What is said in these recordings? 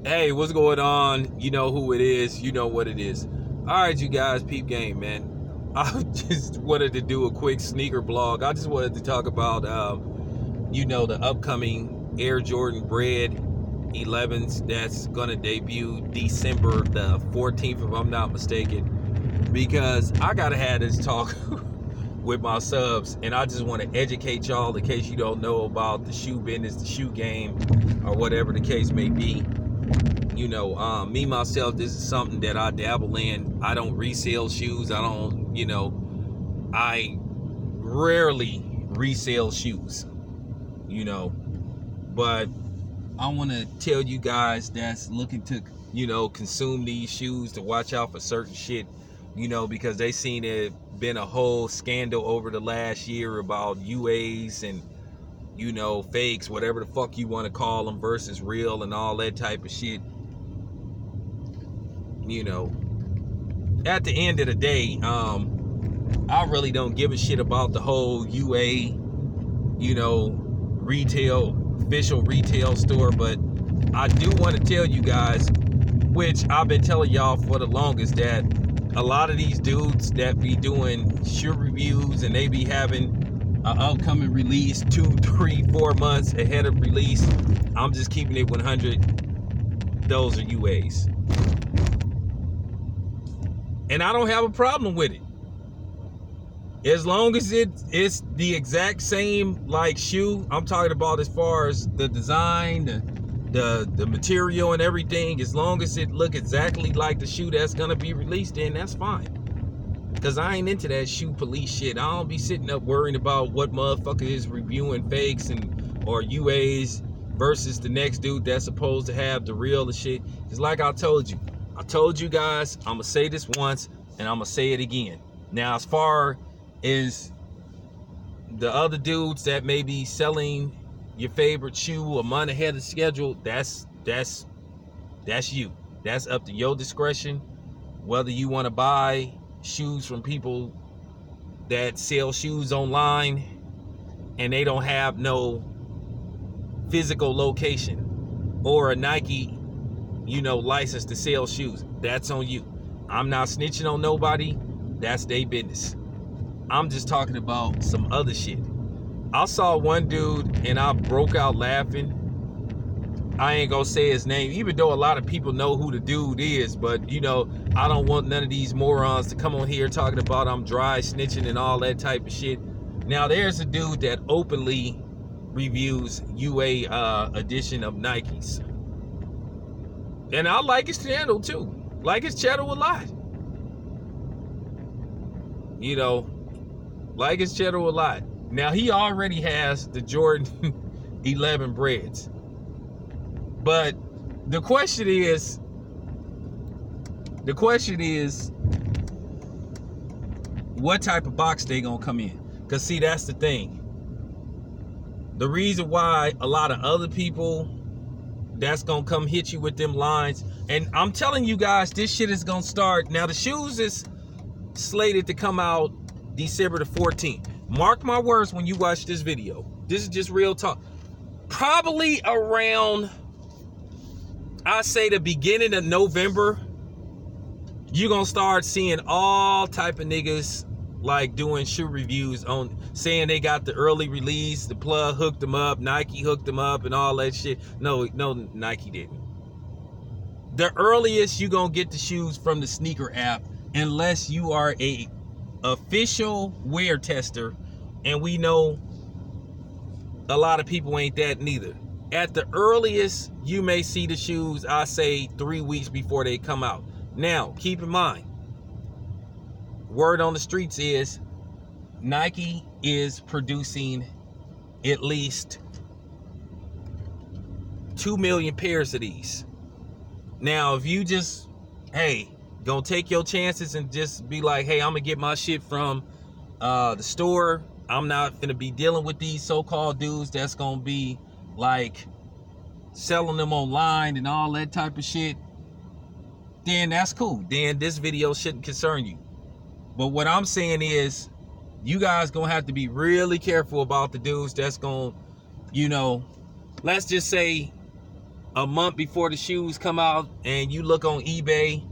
Hey, what's going on? You know who it is. You know what it is. All right, you guys, peep game, man. I just wanted to do a quick sneaker blog. I just wanted to talk about, the upcoming Air Jordan Bred 11s that's going to debut December the 14th, if I'm not mistaken. Because I got to have this talk with my subs, and I just want to educate y'all in case you don't know about the shoe business, the shoe game, or whatever the case may be. Me myself, this is something that I dabble in. I don't resell shoes. I rarely resell shoes, but I want to tell you guys that's looking to, consume these shoes to watch out for certain shit, because they seen it been a whole scandal over the last year about UAs and, fakes, whatever the fuck you want to call them, versus real and all that type of shit. At the end of the day, I really don't give a shit about the whole UA, official retail store. But I do want to tell you guys, which I've been telling y'all for the longest, that a lot of these dudes that be doing shoe reviews and they be having an upcoming release 2, 3, 4 months ahead of release, I'm just keeping it 100. Those are UAs. And I don't have a problem with it. As long as it's the exact same like shoe. I'm talking about as far as the design, the material and everything. As long as it look exactly like the shoe that's gonna be released, then that's fine. Cause I ain't into that shoe police shit. I don't be sitting up worrying about what motherfucker is reviewing fakes or UAs versus the next dude that's supposed to have the real shit. Cause like I told you guys, I'm gonna say this once and I'm gonna say it again. Now, as far as the other dudes that may be selling your favorite shoe a month ahead of schedule, that's you. That's up to your discretion. Whether you want to buy shoes from people that sell shoes online and they don't have no physical location, or a Nike license to sell shoes, that's on you. I'm not snitching on nobody. That's their business. I'm just talking about some other shit. I saw one dude and I broke out laughing. I ain't gonna say his name, even though a lot of people know who the dude is, but I don't want none of these morons to come on here talking about I'm dry snitching and all that type of shit. Now, there's a dude that openly reviews UA edition of Nikes. And I like his channel too. Like his channel a lot. Like his channel a lot. Now, he already has the Jordan 11 Breds. But the question is, what type of box they gonna come in? Because see, that's the thing. The reason why a lot of other people that's gonna come hit you with them lines, and I'm telling you guys, this shit is gonna start. Now, the shoes is slated to come out December the 14th. Mark my words when you watch this video. This is just real talk. Probably around, I say, the beginning of November, you're gonna start seeing all type of niggas like doing shoe reviews on saying they got the early release, the plug hooked them up, Nike hooked them up and all that shit. No, Nike didn't. The earliest you gonna get the shoes from the sneaker app, unless you are a official wear tester, and we know a lot of people ain't that neither. At the earliest, you may see the shoes, I say, 3 weeks before they come out. Now, keep in mind, word on the streets is Nike is producing at least 2 million pairs of these. Now, if you just, gonna take your chances and just be like, hey, I'm gonna get my shit from the store. I'm not gonna be dealing with these so-called dudes that's gonna be like selling them online and all that type of shit, then that's cool. Then this video shouldn't concern you. But what I'm saying is, you guys gonna have to be really careful about the dudes that's gonna, let's just say a month before the shoes come out and you look on eBay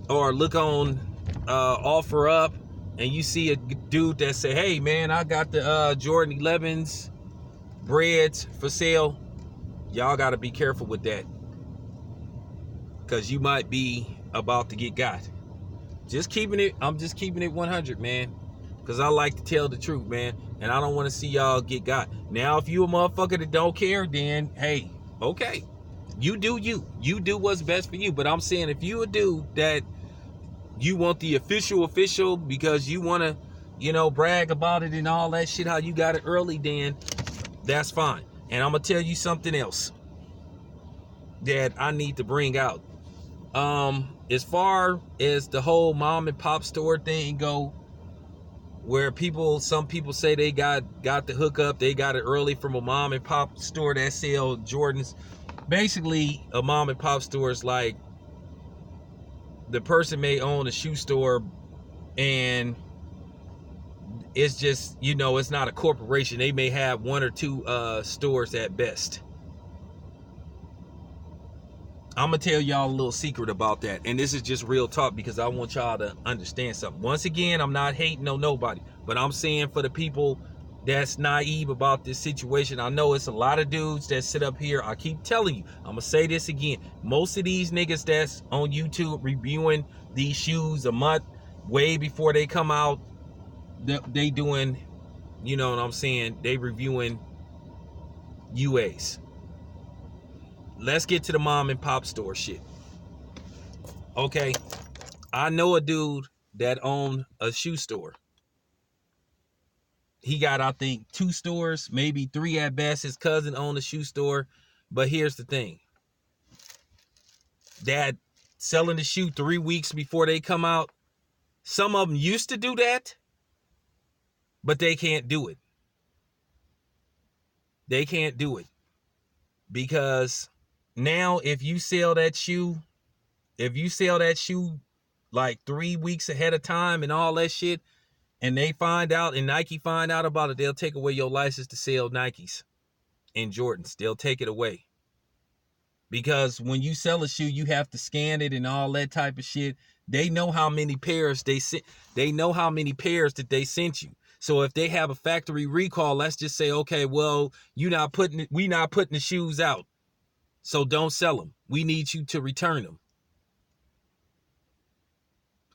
or look on OfferUp and you see a dude that say, hey man, I got the Jordan 11s Breds for sale, y'all got to be careful with that, because you might be about to get got. I'm just keeping it 100, man, because I like to tell the truth, man, and I don't want to see y'all get got. Now, if you a motherfucker that don't care, then hey, okay, you do what's best for you. But I'm saying, if you a dude that you want the official because you want to, brag about it and all that shit, how you got it early, then that's fine. And I'm gonna tell you something else that I need to bring out. As far as the whole mom and pop store thing go, where some people say they got the hookup, they got it early from a mom and pop store that sell Jordans. Basically, a mom and pop store is like, the person may own a shoe store and it's just, it's not a corporation. They may have one or two stores at best. I'm going to tell y'all a little secret about that. And this is just real talk, because I want y'all to understand something. Once again, I'm not hating on nobody, but I'm saying for the people that's naive about this situation, I know it's a lot of dudes that sit up here. I keep telling you, I'm going to say this again. Most of these niggas that's on YouTube reviewing these shoes a month way before they come out, they doing, you know what I'm saying, they reviewing UAs. Let's get to the mom and pop store shit. Okay, I know a dude that owned a shoe store. He got, I think, 2 stores, maybe 3 at best. His cousin owned a shoe store. But here's the thing. Dad selling the shoe 3 weeks before they come out. Some of them used to do that, but they can't do it. They can't do it. Because now if you sell that shoe like 3 weeks ahead of time and all that shit, and they find out and Nike find out about it, they'll take away your license to sell Nikes and Jordans. They'll take it away. Because when you sell a shoe, you have to scan it and all that type of shit. They know how many pairs they know how many pairs that they sent you. So if they have a factory recall, let's just say, okay, well, we not putting the shoes out. So don't sell them. We need you to return them.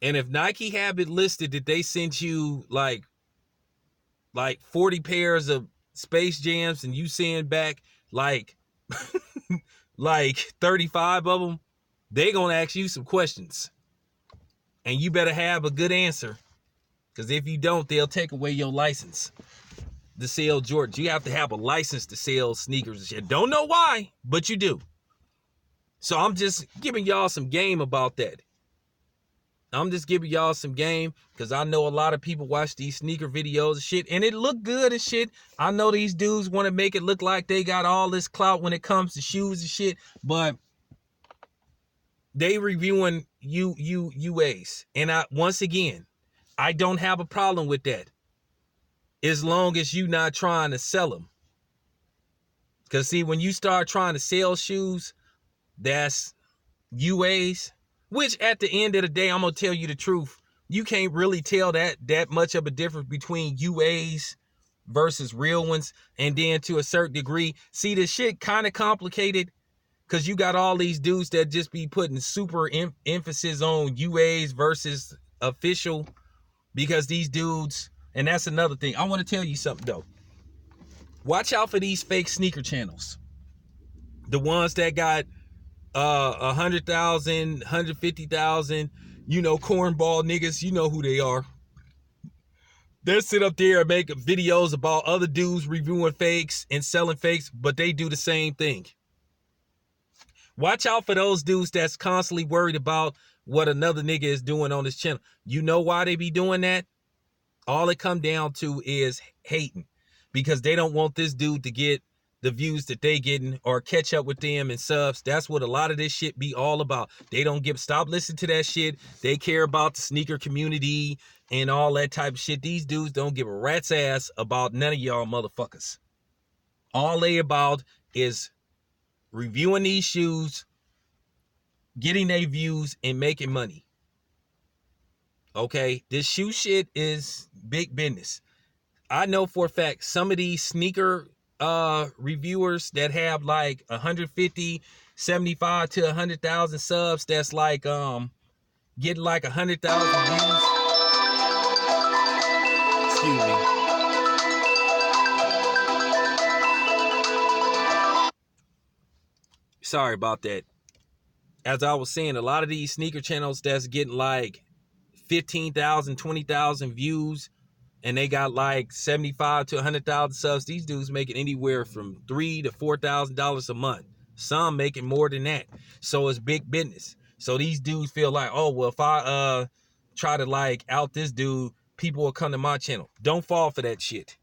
And if Nike have it listed that they sent you like 40 pairs of Space Jams and you send back like 35 of them, they gonna ask you some questions. And you better have a good answer. Because if you don't, they'll take away your license to sell Jordans. You have to have a license to sell sneakers and shit. Don't know why, but you do. So I'm just giving y'all some game about that. I'm just giving y'all some game, because I know a lot of people watch these sneaker videos and shit, and it look good and shit. I know these dudes want to make it look like they got all this clout when it comes to shoes and shit, but they reviewing UAs. And once again, I don't have a problem with that, as long as you not trying to sell them. Because see, when you start trying to sell shoes, that's UAs. Which at the end of the day, I'm going to tell you the truth. You can't really tell that much of a difference between UAs versus real ones. And then to a certain degree, see, the shit kind of complicated, because you got all these dudes that just be putting super emphasis on UAs versus official, because these dudes, and that's another thing. I want to tell you something though. Watch out for these fake sneaker channels. The ones that got 100,000, 150,000, cornball niggas, you know who they are. They'll sit up there and make videos about other dudes reviewing fakes and selling fakes, but they do the same thing. Watch out for those dudes that's constantly worried about what another nigga is doing on this channel. You know why they be doing that? All it come down to is hating, because they don't want this dude to get the views that they getting or catch up with them and subs. That's what a lot of this shit be all about. They don't stop listening to that shit. They care about the sneaker community and all that type of shit. These dudes don't give a rat's ass about none of y'all motherfuckers. All they about is reviewing these shoes, getting their views, and making money. Okay, this shoe shit is big business. I know for a fact some of these sneaker reviewers that have like 150, 75 to 100,000 subs, that's like getting like 100,000 views. Excuse me. Sorry about that. As I was saying, a lot of these sneaker channels that's getting like 15,000, 20,000 views, and they got like 75 to 100,000 subs. These dudes making anywhere from $3,000 to $4,000 a month. Some making more than that. So it's big business. So these dudes feel like, oh, well, if I try to like out this dude, people will come to my channel. Don't fall for that shit.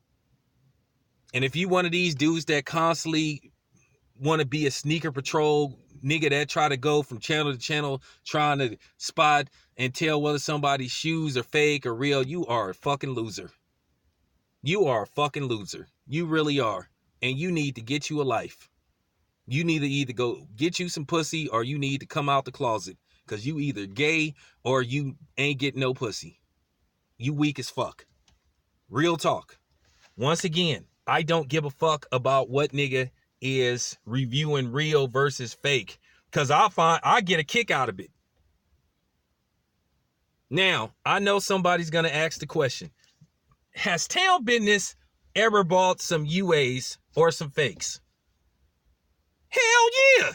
And if you one of these dudes that constantly want to be a sneaker patrol nigga that try to go from channel to channel trying to spot and tell whether somebody's shoes are fake or real, you are a fucking loser. You are a fucking loser. You really are. And you need to get you a life. You need to either go get you some pussy or you need to come out the closet. Because you either gay or you ain't getting no pussy. You weak as fuck. Real talk. Once again, I don't give a fuck about what nigga is reviewing real versus fake. Because I get a kick out of it. Now, I know somebody's going to ask the question. Has Town Business ever bought some UAs or some fakes? Hell yeah.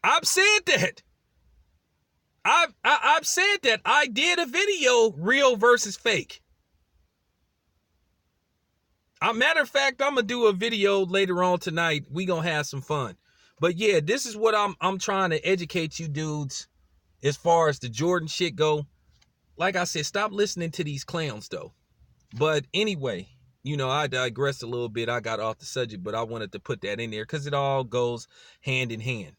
I've said that. I've said that. I did a video, real versus fake. Matter of fact, I'm going to do a video later on tonight. We going to have some fun. But yeah, this is what I'm trying to educate you dudes as far as the Jordan shit go. Like I said, stop listening to these clowns though. But anyway, you know, I digressed a little bit. I got off the subject, but I wanted to put that in there because it all goes hand in hand.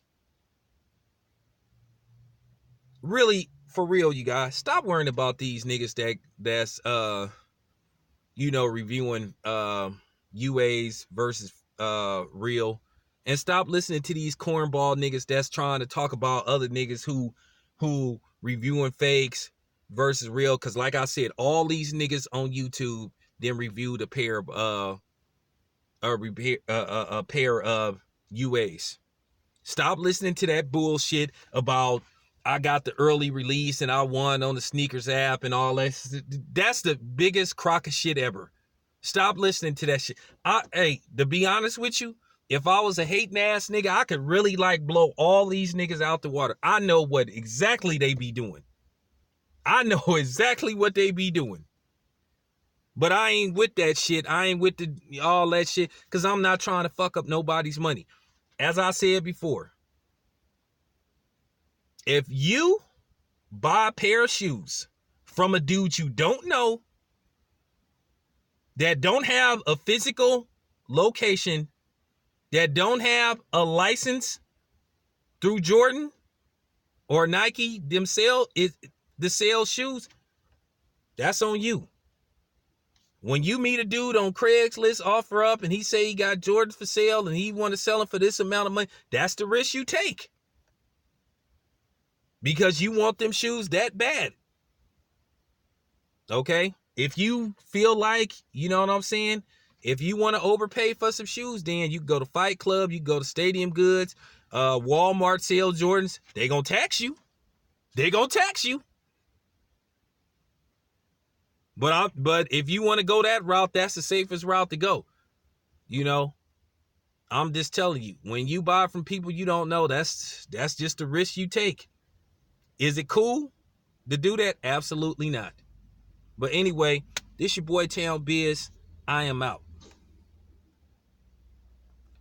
Really, for real, you guys, stop worrying about these niggas that's you know, reviewing UAs versus real, and stop listening to these cornball niggas that's trying to talk about other niggas who reviewing fakes versus real. Because like I said, all these niggas on YouTube then reviewed a pair of UAs. Stop listening to that bullshit about I got the early release and I won on the sneakers app and all that. That's the biggest crock of shit ever. Stop listening to that shit. Hey, to be honest with you, if I was a hating ass nigga, I could really like blow all these niggas out the water. I know what exactly they be doing. I know exactly what they be doing. But I ain't with that shit. I ain't with all that shit because I'm not trying to fuck up nobody's money. As I said before, if you buy a pair of shoes from a dude you don't know, that don't have a physical location, that don't have a license through Jordan or Nike themselves, the sell shoes, that's on you. When you meet a dude on Craigslist, offer up, and he say he got Jordans for sale and he want to sell them for this amount of money, that's the risk you take. Because you want them shoes that bad. Okay? If you feel like, you know what I'm saying? If you want to overpay for some shoes, then you can go to Fight Club, you can go to Stadium Goods, Walmart sell Jordans. They gonna tax you. They gonna tax you. But if you want to go that route, that's the safest route to go. You know, I'm just telling you, when you buy from people you don't know, that's just the risk you take. Is it cool to do that? Absolutely not. But anyway, this your boy Town Biz. I am out.